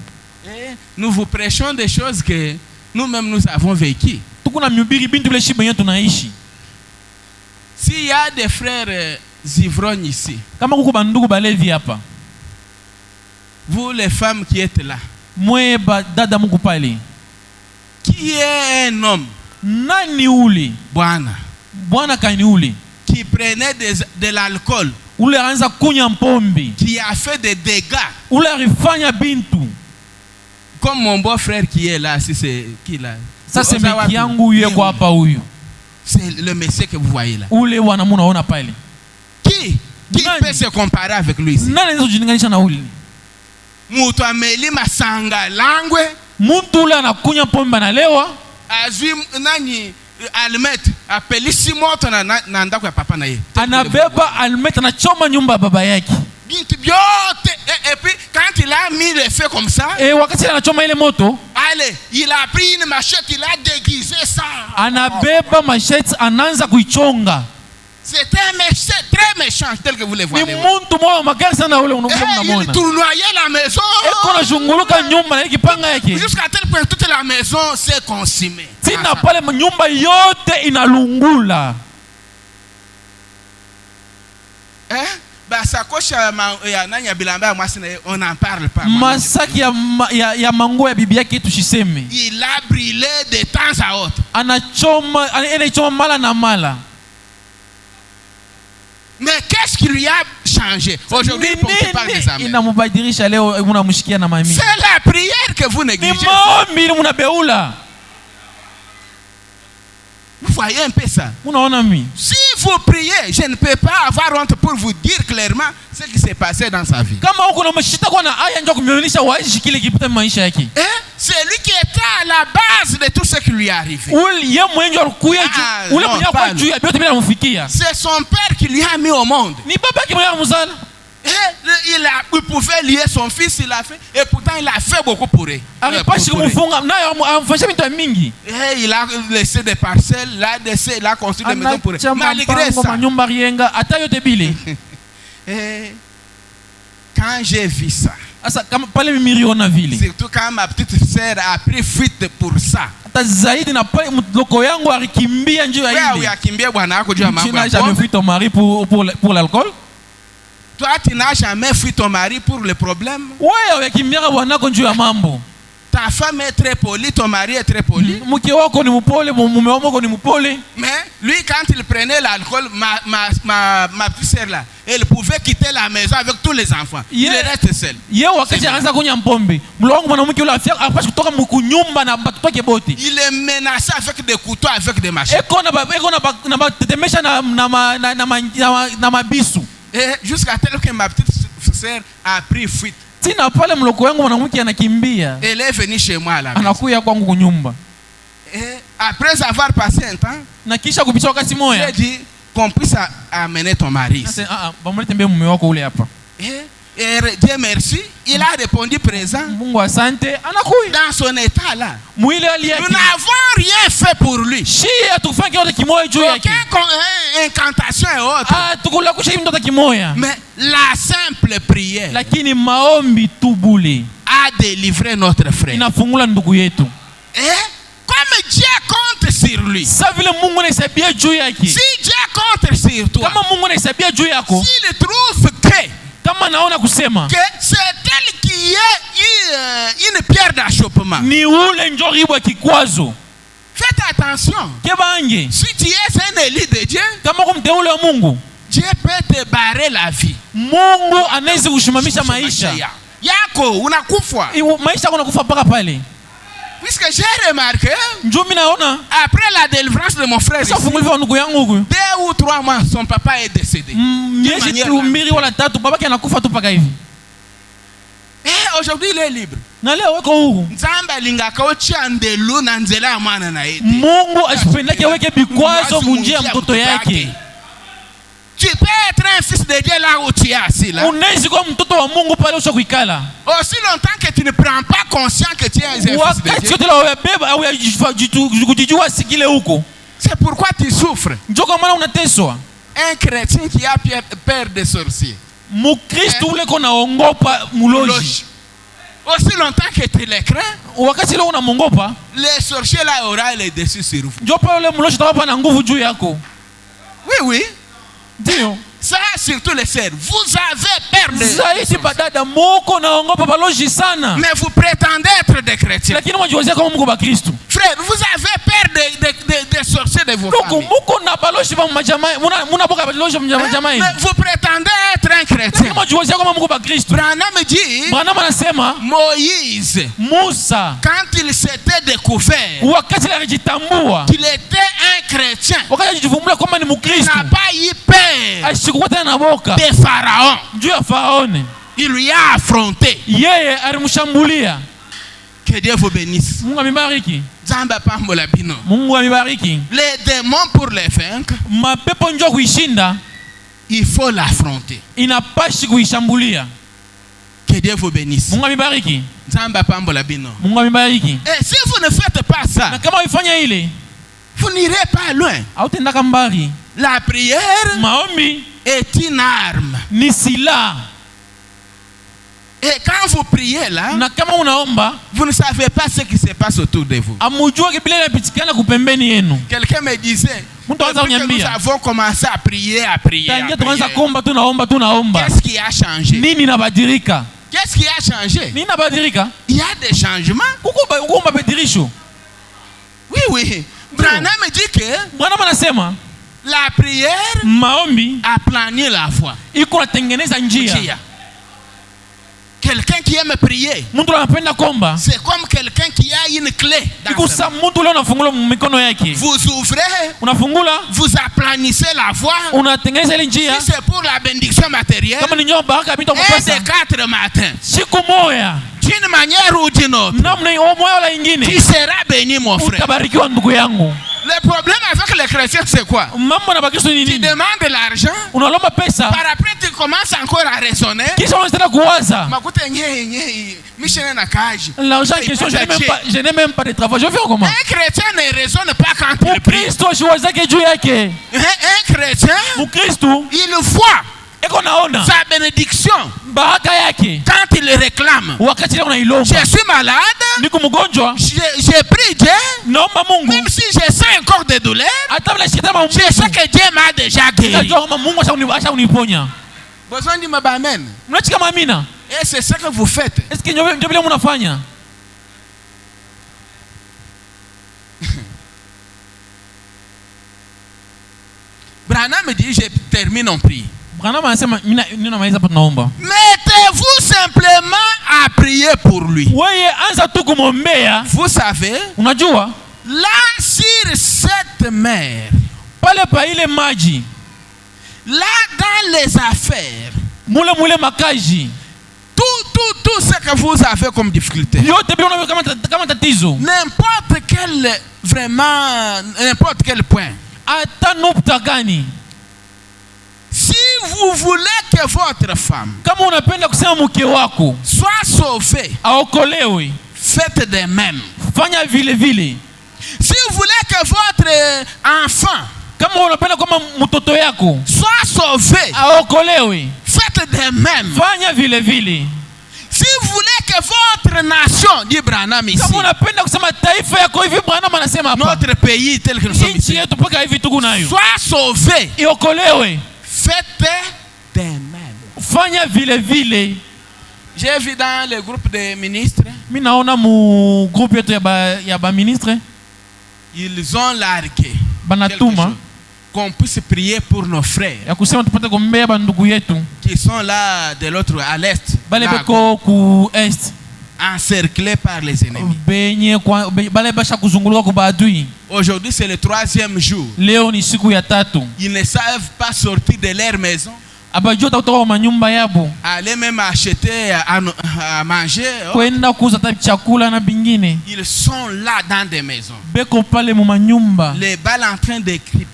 Nous vous prêchons des choses que nous-mêmes nous avons vécu. Tukuna mhubiri bintu vile shiba yetu tunaishi. S'il y a des frères ivrognes ici. Kama kuko bandugu balevi hapa. Vous les femmes qui êtes là. Mwe ba dada muko pale. Qui est un homme? Nani uli? Bwana. Bwana kani uli? Qui prenait de l'alcool. Ule anza kunya mpombe. Qui a fait des dégâts. Ule alifanya bintu. Comme mon beau-frère qui est là, si c'est qui là. Ça c'est meki yangu yuko hapa huyu. C'est le monsieur que vous voyez là. Ule wana munaona pale. Qui peut se comparer avec lui ici? Nani nzo jininganisha na ule? Mutu ameli masanga langwe. Muntu ule anakunya pombe na lewa. Azwi nani almet apelisi moto na ndako ya papa na ye. Anabeba almet na choma nyumba ya baba yake. Bintu biote et puis quand il a mis le feu comme ça. Wakati anachoma ile moto. Allez, il a pris une machette, il a déguisé ça. Anabeba machette anaanza kuichonga. C'est un méchant, très méchant tel que vous le voyez. Ni muntu moyo magari sana ule unamwona. Il tournoyait la maison. Eko na shunguluka nyumba na ikipanga yake. Jusqu'à tel point toute la maison s'est consumée. Tina pale nyumba yote inalungula. Sacoche ya nani ya bilamba mwasi na on en parle pas. Masaki ya mango ya bibi yake tushiseme. Il a brûlé de temps à autre. Anachoma mala na mala. Mais qu'est-ce qui lui a changé? Aujourd'hui, pour te parler des amis. C'est la prière que vous négligez. Vous voyez un peu ça? Si vous priez, je ne peux pas avoir honte pour vous dire clairement ce qui s'est passé dans sa vie. C'est lui qui était à la base de tout ce qui lui est arrivé. C'est son père qui lui a mis au monde. Il pouvait lier son fils, il a fait, et pourtant il a fait beaucoup pour eux. Il a laissé des parcelles, il a construit des maisons pour eux. Malgré ça, quand j'ai vu ça, surtout quand ma petite sœur a pris fuite pour ça. Pour l'alcool. Toi, tu n'as jamais fui ton mari pour le problème. Ta femme est très polie, ton mari est très poli. Mais lui, quand il prenait l'alcool, ma petite sœur là, elle pouvait quitter la maison avec tous les enfants. Il reste seul. Il est menacé avec des couteaux, avec des machins. Et jusqu'à tel que ma petite sœur a pris fuite. Elle est venue chez moi là. Et après avoir passé un temps, j'ai dit qu'on puisse amener ton mari. Et Dieu merci, il a répondu présent. Dans son état là, nous n'avons rien fait pour lui. Aucune incantation et autre. Mais la simple prière a délivré notre frère. Et comme Dieu compte sur lui, si Dieu compte sur toi, s'il trouve que c'est elle qui est une pierre d'achoppement, faites attention. Si tu es un élu de Dieu, Dieu peut te barrer la vie. Yako unakufa. Puisque j'ai remarqué, après la délivrance de mon frère ici, 2 ou 3 mois, son papa est décédé. Aujourd'hui il est libre. Na leo weko huru. Nzamba alingaka ochia ndelu na nzela ya mwana na yeye. Mungu asipendake weke bikwazo munjia mtoto yake. Tu peux être un fils de Dieu là où tu es assis là. Unaweza kuwa mtoto wa Mungu pale ushakuikala. Aussi longtemps que tu ne prends pas conscience que tu es un fils de Dieu. Wakati yote la wabeba au kujijua sikile huko. C'est pourquoi tu souffres. Ndio kwa maana unateswa. Un chrétien qui a peur des sorciers. Mukristo ule kona ongopa muloji. Aussi longtemps que tu les crains. Wakati leo unamongopa, les sorciers là aura les dessus sur vous. Ndio pale muloji atawapa na nguvu juu yako. Oui, oui. Ndio. Ça surtout les sœurs. Vous avez peur de zaidi badada moko naongopa baloji sana. Mais vous prétendez être des chrétiens. Lakini mwajiwazia kama Mungu ba Kristo. Frère, vous avez peur des sorciers de vos familles. Moko na baloji ba majamaa. Muna boka baloji ba majamaa. Mais vous prétendez être un chrétien. Mwajiwazia kama Mungu ba Kristo. Branham dit. Branham anasema Moïse. Musa. Quand il s'était découvert. Wakati alijitambua. Qu'il était un chrétien. Wakati alijivumbulia kama ni Mkristo. Il n'a pas eu peur. Ashikuta na boka. De Pharaon. Juu ya Faraoni. Il lui a affronté. Yeye alimshambulia. Que Dieu vous bénisse. Mungu amibariki. Zamba pambola bino. Mungu amibariki. Les démons pour les vaincre. Mapepo njoo kuishinda. Il faut l'affronter. Inapashi kuishambulia. Que Dieu vous bénisse. Mungu amibariki. Zamba pambola bino. Mungu amibariki. Et si vous ne faites pas ça, na kama ifanya ile, vous n'irez pas loin. Hautendaka mbali. La prière, maombi, est une arme. Ni silaha. Et quand vous priez là, na kama unaomba, vous ne savez pas ce qui se passe autour de vous. Amujua kibile inapitikana kupembeni yenu. Quelqu'un me disait, nous avons commencé à prier. Qu'est-ce qui a changé? Nini nabadilika? Qu'est-ce qui a changé? Nini nabadilika? Il y a des changements. Oui, oui. Branham dit que la prière maombi a plané la voie. Iko natengeneza njia. Quelqu'un qui aime prier, c'est comme quelqu'un qui a une clé dans sa main. Vous ouvrez, vous aplanissez la voie. Si c'est pour la bénédiction matérielle, un des 4 matins, d'une manière ou d'une autre, tu seras béni, mon frère. Le problème avec les chrétiens, c'est quoi? Tu demandes l'argent, par après tu commences encore à raisonner. L'argent en question, je n'ai même pas de travail. Je fais comment? Un chrétien ne raisonne pas quand il prie. Un chrétien, il voit sa bénédiction quand il réclame. Je suis malade, j'ai pris Dieu, même si j'ai 5 encore de douleur, je sais que Dieu m'a déjà guéri. Besoin de m'amen. Et c'est ça que vous faites. Branham me dit, je termine en prière. Mettez-vous simplement à prier pour lui. Vous savez, là sur cette mer, là dans les affaires, tout ce que vous avez comme difficulté, n'importe quel point, si vous voulez que votre femme soit sauvée, faites de même. Si vous voulez que votre enfant soit sauvé, faites de même. Si vous voulez que votre nation, dit Branham ici, notre pays tel que nous sommes ici, soit sauvé, faites de même. J'ai vu dans le groupe des ministres, ils ont largué qu'on puisse prier pour nos frères qui sont là de l'autre, à l'est, encerclés par les ennemis. Aujourd'hui c'est le 3e jour. Ils ne savent pas sortir de leur maison abajua takutoka manyumba yabo, aller même acheter à manger, kwenda kuuza chakula na bingine. Ils sont là dans des maisons, beko pale mu manyumba, les balles en train de crier,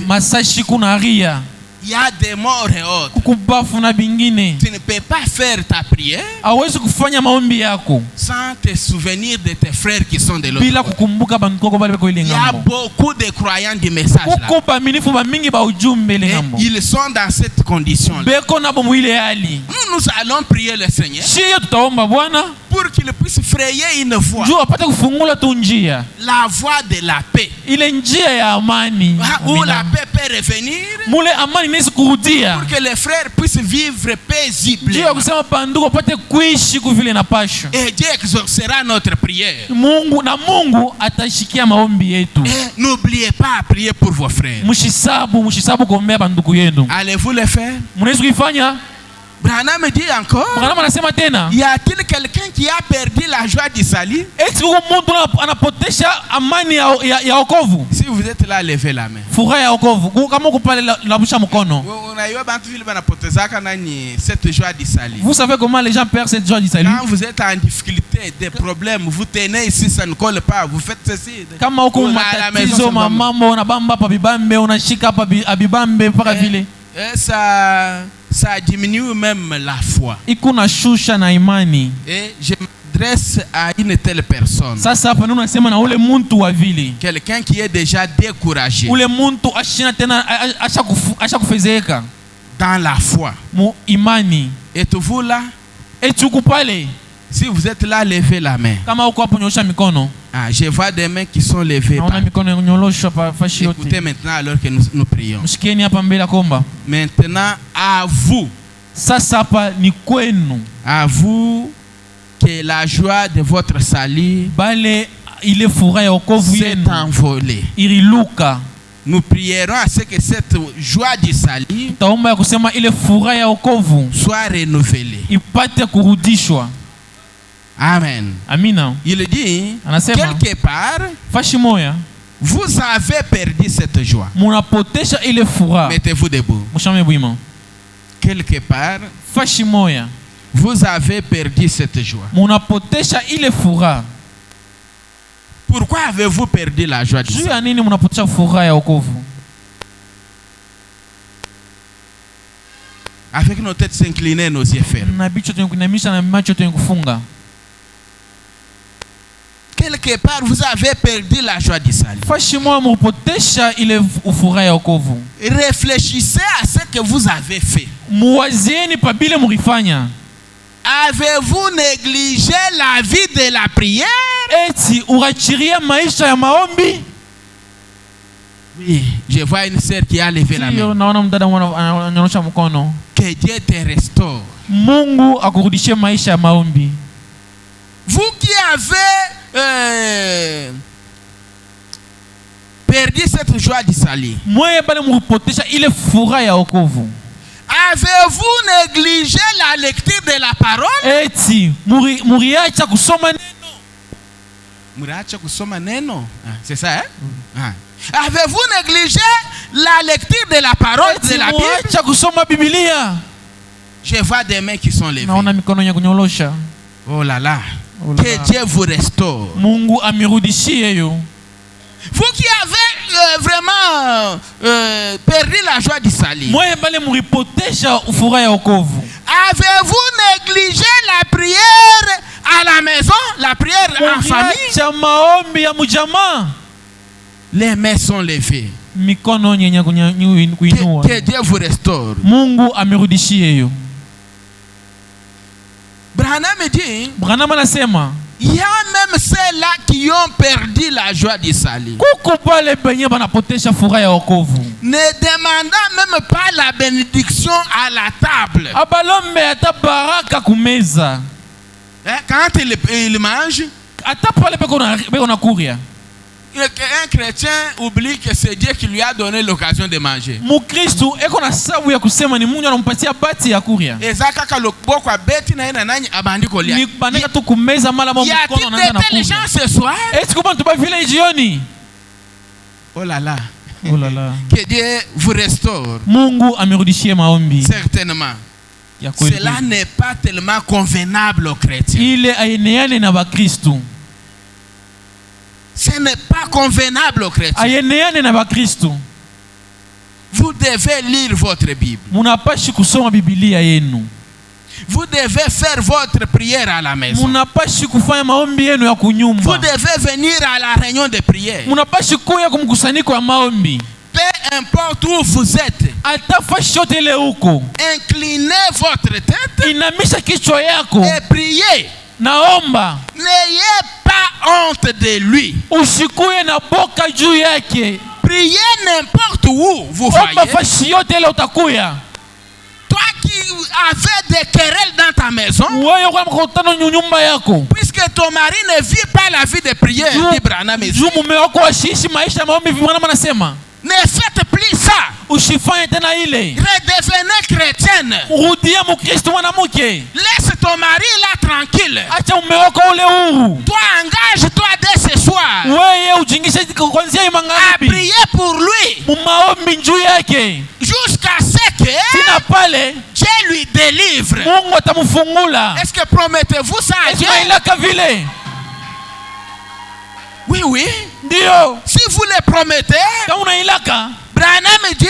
masashi kuna ria, il y a des morts et autres. Kukubafu na bingine. Tu ne peux pas faire ta prière hawezi kufanya maombi yako sans te souvenir de tes frères qui sont de l'autre bila kukumbuka banduko bale beko ile ngambo. Il y a beaucoup de croyants du message là. Kuko baminifu ba mingi ba ujumbe ile ngambo. Ils sont dans cette condition là. Beko na bomu ile hali. Nous allons prier le Seigneur. Shio tutaomba Bwana pour qu'il puisse frayer une voie. Juu apate kufungula tu njia. La voie de la paix. Ile njia ya amani. Où la paix peut revenir. Mule amani inaweza kurudia. Pour que les frères puissent vivre paisiblement. Juu kusema banduko apate kuishi kuvile na pasho. Et Dieu exaucera notre prière. Mungu atashikia maombi yetu. N'oubliez pas à prier pour vos frères. Mushisabu kuombea banduku yenu. Allez-vous le faire? Mnaweza kuifanya? Branham me dit encore. Branham anasema tena. Y a-t-il quelqu'un qui a perdu la joie du salut? Eti huko mtu anapotesha amani ya wokovu? Si vous êtes là, levez la main. Furaha ya wokovu. Kama uko pale labusha mkono. Unaiwa bantu vile banapotezaka nani cette joie du salut. Vous savez comment les gens perdent cette joie du salut? Quand vous êtes en difficulté, des problèmes, vous tenez ici, ça ne colle pas, vous faites ceci. Kama uko matatizo mamambo unabamba hapa bibambe, unashika hapa abibambe mpaka vile. Ça diminue même la foi. Ikuna shusha na imani. Et je m'adresse à une telle personne. Sasa hapa nuna sema na ule muntu wa vile. Quelqu'un qui est déjà découragé. Ule muntu ashina tena asha kufezeka. Dans la foi. Mu imani. Êtes-vous là? Etuku pale. Si vous êtes là, levez la main. Kama uko hapo nyosha mikono. Ah, je vois des mains qui sont levées. Écoutez maintenant alors que nous prions. Maintenant, à vous. À vous que la joie de votre salut s'est envolée. Nous prierons à ce que cette joie du salut soit renouvelée. Amen. Amina. Il dit, quelque part, vous avez perdu cette joie. Mettez-vous debout. Quelque part, vous avez perdu cette joie. Pourquoi avez-vous perdu la joie du salut? Avec nos têtes inclinées, nos yeux fermés. Quelque part, vous avez perdu la joie du salut. Réfléchissez à ce que vous avez fait. Avez-vous négligé la vie de la prière? Oui, je vois une sœur qui a levé la main. Que Dieu te restaure. Vous qui avez perdu cette joie du salut, avez-vous négligé la lecture de la parole? C'est ça, hein? Avez-vous négligé la lecture de la parole de la Bible? Je vois des mains qui sont levées. Oh là là. Que Dieu vous restaure. Vous qui avez vraiment perdu la joie du salut, avez-vous négligé la prière à la maison, la prière en famille? Les mains sont levées. Que Dieu vous restaure. Branham dit, il y a même ceux-là qui ont perdu la joie du salut. Ne demandant même pas la bénédiction à la table. Quand il mange, un chrétien oublie que c'est Dieu qui lui a donné l'occasion de manger. Il y a des gens ce soir. Oh là là. Oh là là. Que Dieu vous restaure. Mungu amerudishie maombi. Certainement. Cela n'est pas tellement convenable aux chrétiens. Ile ayeneane na bakristo. Ce n'est pas convenable aux chrétiens. Ayeneane na bakristo. Vous devez lire votre Bible. Munapashi kusoma Biblia yenu. Vous devez faire votre prière à la maison. Munapashi kufanya maombi yenu ya kunyumba. Vous devez venir à la réunion de prière. Munapashi kuya kumkusanyiko ya maombi. Peu importe où vous êtes. Atafashi yote ile huko. Inclinez votre tête. Inamisha kichwa yako. Et priez. Naomba. N'ayez pas honte de lui. Usikuye na boka juu yake. Priez n'importe où vous voyez. Toi qui avais des querelles dans ta maison, puisque ton mari ne vit pas la vie de prière, ne faites plus ça. Redevenez chrétienne. Laisse ton mari là tranquille. Toi, engage-toi dès ce soir à prier pour lui jusqu'à ce que Dieu lui délivre. Est-ce que promettez-vous ça à Dieu? Oui, oui. Si vous le promettez, Branham dit,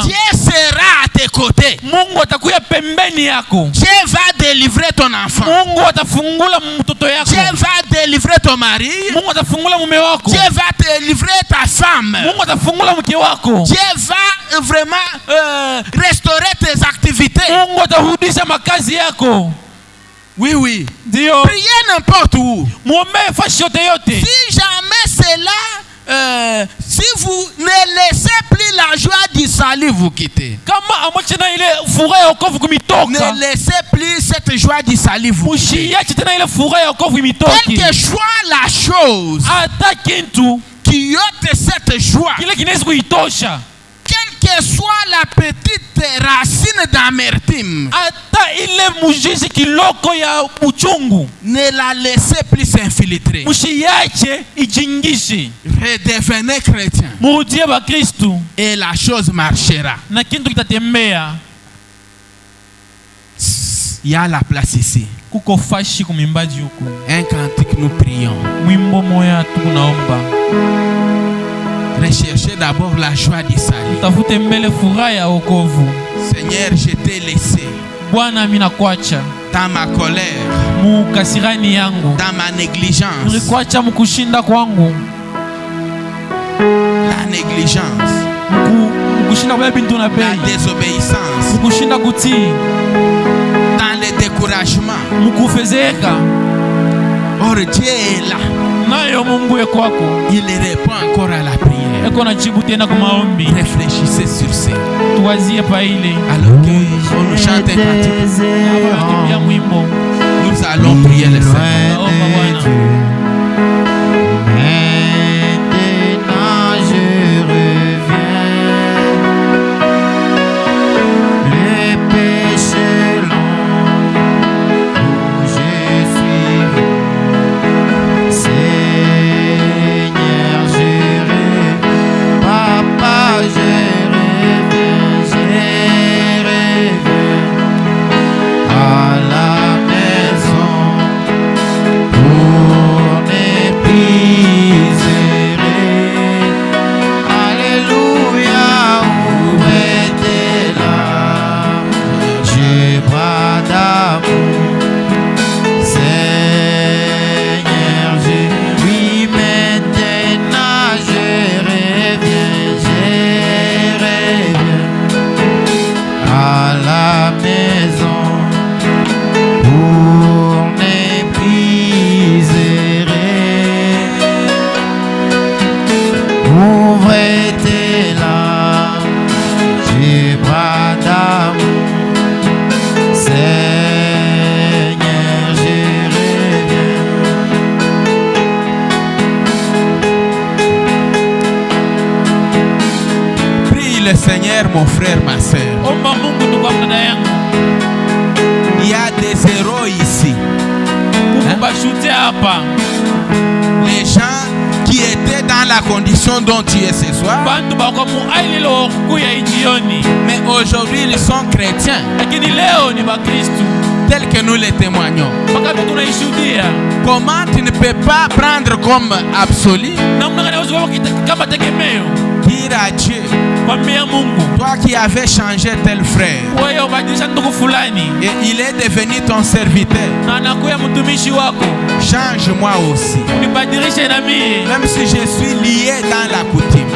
Dieu sera à tes côtés. Dieu va délivrer ton enfant. Dieu va délivrer ton mari. Dieu va délivrer ta femme. Dieu va vraiment restaurer tes activités. Oui, oui. Priez n'importe où. Si jamais c'est là, si vous ne laissez plus la joie du salut vous quitter. Ne laissez plus cette joie du salut vous quitter. Quelle que soit la chose qui ôte cette joie, quelle que soit la petite racine d'amertume, ne la laissez plus s'infiltrer. Redevenez chrétien. Et la chose marchera. Il y a la place ici. Un cantique nous prions. Recherchez d'abord la joie du salut. Seigneur, je t'ai laissé dans ma colère, dans ma négligence. La négligence, la désobéissance, dans le découragement. Or Dieu est là. Il répond encore à la prière. Réfléchissez sur ça. Alors qu'on nous chante un cantique, nous allons prier le Seigneur. Seigneur, mon frère, ma soeur. Il y a des héros ici. Les gens qui étaient dans la condition façon dont tu es ce soir. Mais aujourd'hui, ils sont chrétiens. Tel que nous les témoignons. Comment tu ne peux pas prendre comme absolu? Dire à Dieu, toi qui avais changé tel frère, et il est devenu ton serviteur, change-moi aussi. Même si je suis lié dans la coutume.